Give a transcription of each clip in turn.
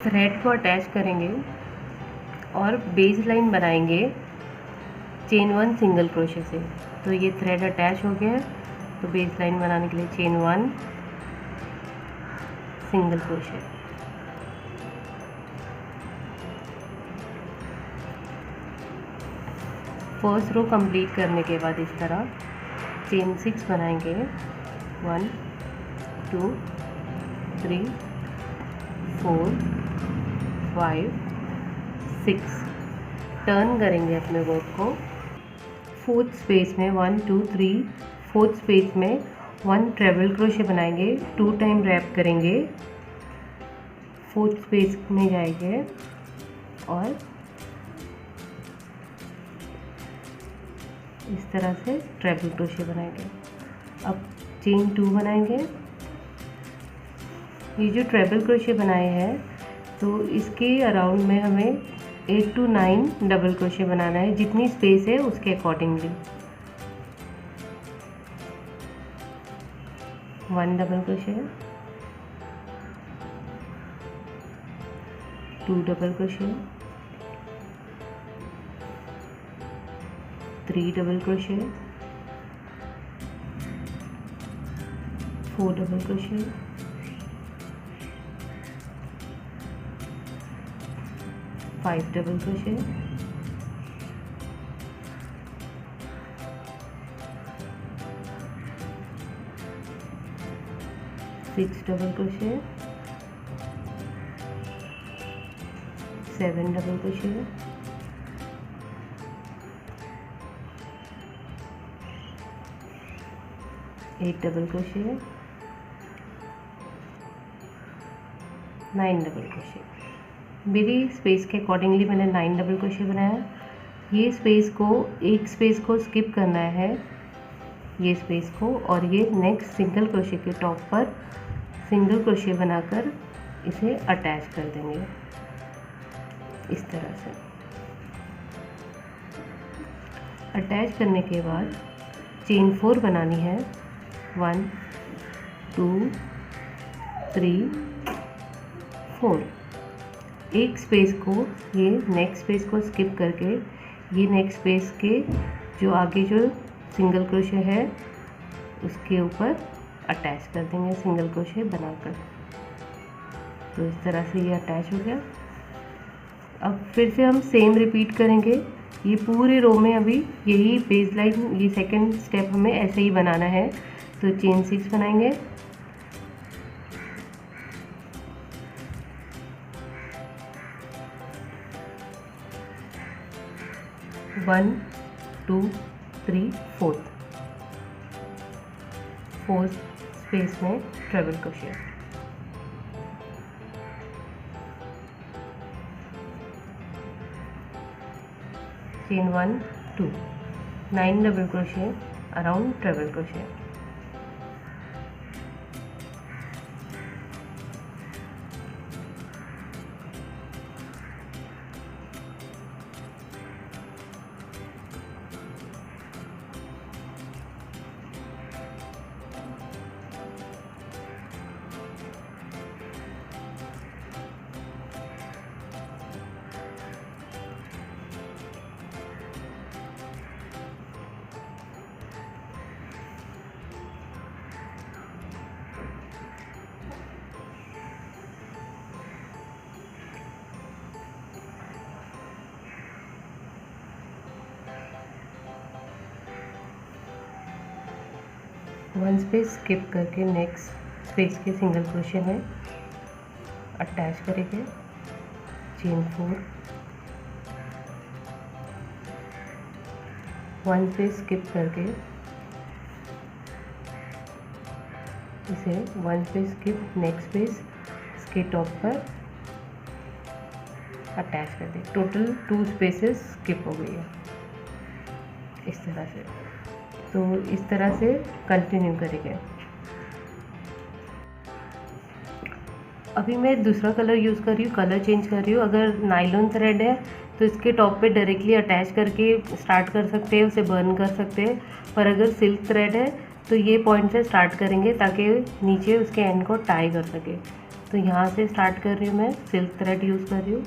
Thread को attach करेंगे और बेस लाइन बनाएंगे चेन 1 सिंगल क्रोशे से। तो ये थ्रेड अटैच हो गया है, तो बेस लाइन बनाने के लिए chain 1 single crochet. First row complete करने के बाद इस तरह चेन 6 बनाएंगे। 1 2 3 4 5 6 टर्न करेंगे अपने वर्क को। फोर्थ स्पेस में 1 2 3 फोर्थ स्पेस में 1 ट्रेबल क्रोशे बनाएंगे, 2 टाइम रैप करेंगे, फोर्थ स्पेस में जाएंगे और इस तरह से ट्रेबल क्रोशे बनाएंगे। अब चेन 2 बनाएंगे। ये जो ट्रेबल क्रोशे बनाए हैं तो इसके अराउंड में हमें 8 to 9 डबल क्रोशे बनाना है, जितनी स्पेस है उसके accordingly. 1 double crochet, 2 double crochet, 3 double crochet, 4 double crochet, 5 double crochet, 6 double crochet, 7 double crochet, 8 double crochet, 9 double crochet. मेरी स्पेस के अकॉर्डिंगली मैंने 9 डबल क्रोशे बनाया। ये स्पेस को, एक स्पेस को स्किप करना है, ये स्पेस को, और ये नेक्स्ट सिंगल क्रोशे के टॉप पर सिंगल क्रोशे बनाकर इसे अटैच कर देंगे इस तरह से। अटैच करने के बाद चेन 4 बनानी है। 1 2 3 4। एक स्पेस को, ये नेक्स्ट स्पेस को स्किप करके ये नेक्स्ट स्पेस के जो आगे जो सिंगल क्रोशे है उसके ऊपर अटैच कर देंगे सिंगल क्रोशे बनाकर। तो इस तरह से ये अटैच हो गया। अब फिर से हम सेम रिपीट करेंगे। ये पूरे रो में अभी यही बेस लाइन, ये सेकंड स्टेप हमें ऐसे ही बनाना है। तो चेन 6 बनाएंगे, 1 2 3 4th स्पेस में treble crochet. Chain 1 2 9 double crochet around treble crochet. One space skip करके नेक्स्ट स्पेस के सिंगल क्रोशे में अटैच करेंगे। चेन 4, 1 स्पेस स्किप करके इसे 1 स्पेस स्किप नेक्स्ट स्पेस इसके टॉप पर अटैच कर दें। टोटल 2 स्पेसेस स्किप हो गई है इस तरह से। तो इस तरह से कंटिन्यू करेंगे। अभी मैं दूसरा कलर यूज़ कर रही हूँ, कलर चेंज कर रही हूँ। अगर नायलॉन थ्रेड है तो इसके टॉप पे डायरेक्टली अटैच करके स्टार्ट कर सकते हैं, उसे बर्न कर सकते हैं। पर अगर सिल्क थ्रेड है तो ये पॉइंट से स्टार्ट करेंगे ताकि नीचे उसके एंड को टाई कर सके। तो यहाँ से स्टार्ट कर रही हूँ, मैं सिल्क थ्रेड यूज़ कर रही हूँ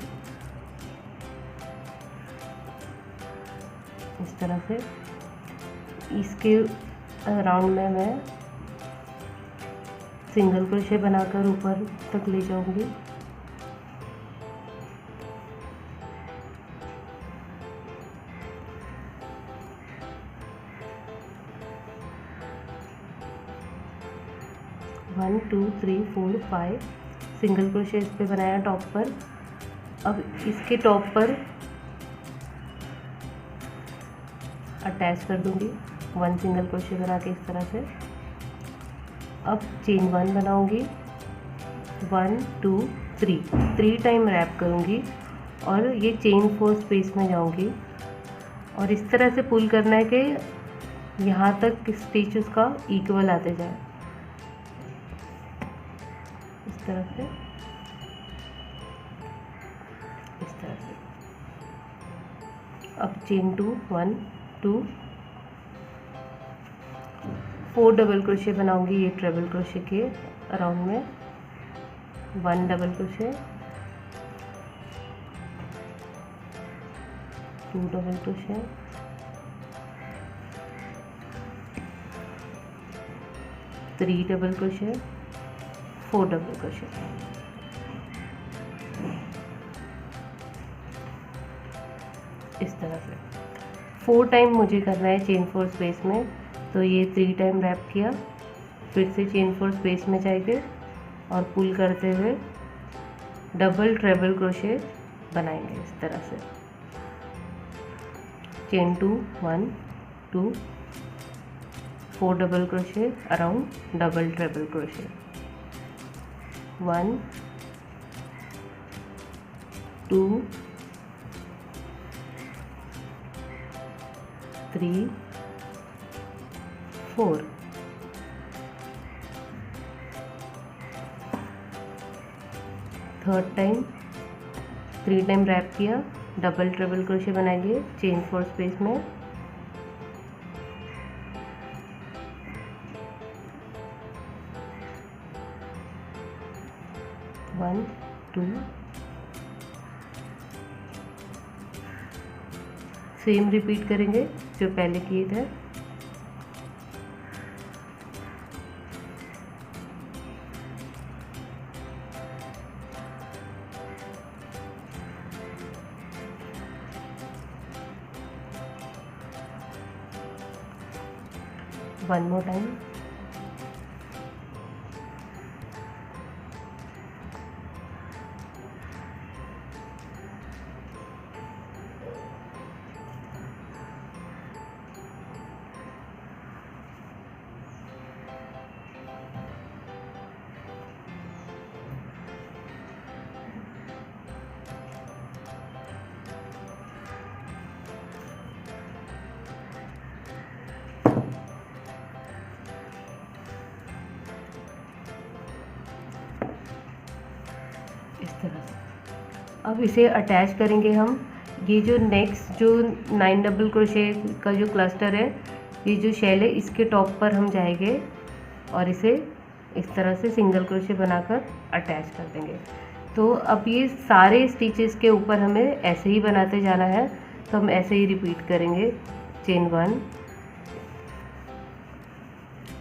इस तरह से। इसके राउंड में मैं सिंगल क्रोशे बनाकर ऊपर तक ले जाऊंगी। One two three four five single crochet इस पे बनाया टॉप पर। अब इसके टॉप पर अटैच कर दूंगी 1 सिंगल क्रोशे बना के इस तरह से। अब चेन 1 बनाऊंगी, 1 2 3 टाइम रैप करूंगी और ये चेन 4 स्पेस में जाऊंगी और इस तरह से पुल करना है कि यहाँ तक स्टिच उसका इक्वल आते जाए, इस तरह से, इस तरह से। अब चेन 2 1 2 4 डबल क्रोशे बनाऊंगी ये ट्रिपल क्रोशे के अराउंड में। 1 double crochet, 2 double crochet, 3 double crochet, 4 double crochet. इस तरह से 4 टाइम मुझे करना है चेन 4 स्पेस में। तो ये 3 टाइम रैप किया, फिर से चेन 4 स्पेस में जाएंगे और पुल करते हुए डबल ट्रिपल क्रोशे बनाएंगे इस तरह से। Chain 2 1 2 4 double crochet around double triple crochet, 1 2 3 4। Third time 3 time wrap किया, डबल ट्रिपल क्रोशे बनाएंगे चेन 4 स्पेस में। वन टू, सेम रिपीट करेंगे जो पहले किए थे। One more time. इस तरह से अब इसे अटैच करेंगे हम। ये जो नेक्स्ट जो 9 डबल क्रोशे का जो क्लस्टर है, ये जो शेल है, इसके टॉप पर हम जाएंगे और इसे इस तरह से सिंगल क्रोशे बनाकर अटैच कर देंगे। तो अब ये सारे स्टिचेस के ऊपर हमें ऐसे ही बनाते जाना है, तो हम ऐसे ही रिपीट करेंगे। Chain 1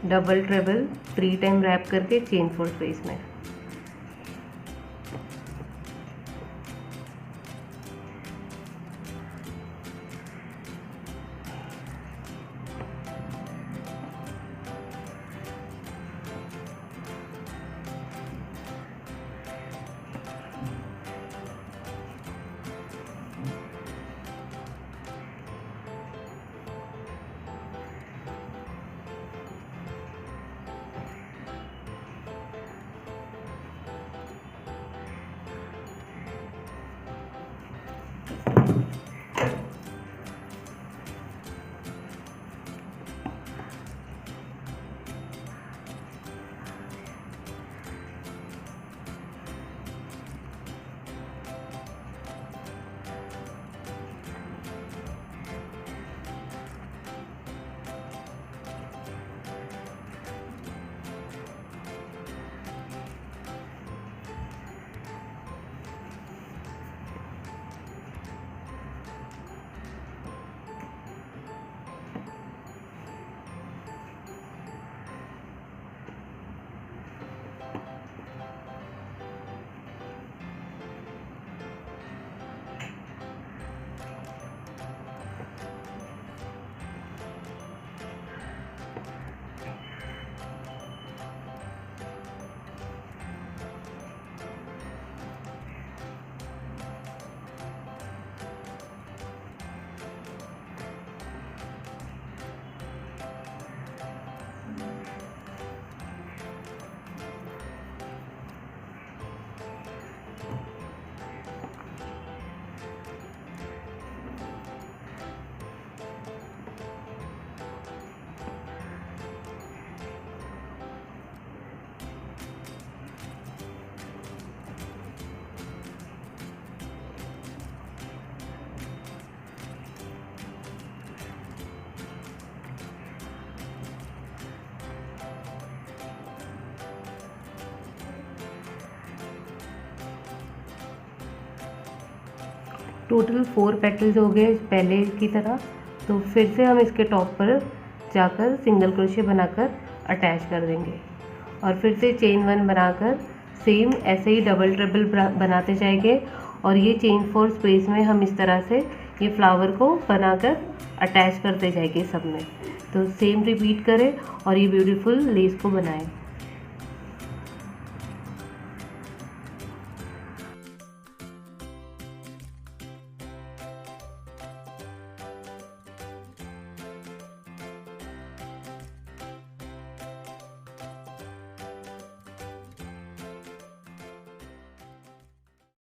double triple 3 time wrap करके चेन 4 स्पेस में। टोटल 4 पेटल्स हो गए पहले की तरह। तो फिर से हम इसके टॉप पर जाकर सिंगल क्रोशे बनाकर अटैच कर देंगे और फिर से चेन 1 बनाकर सेम ऐसे ही डबल ट्रिपल बनाते जाएंगे। और ये चेन 4 स्पेस में हम इस तरह से ये फ्लावर को बनाकर अटैच करते जाएंगे सब में। तो सेम रिपीट करें और ये ब्यूटीफुल लेस को बनाएं।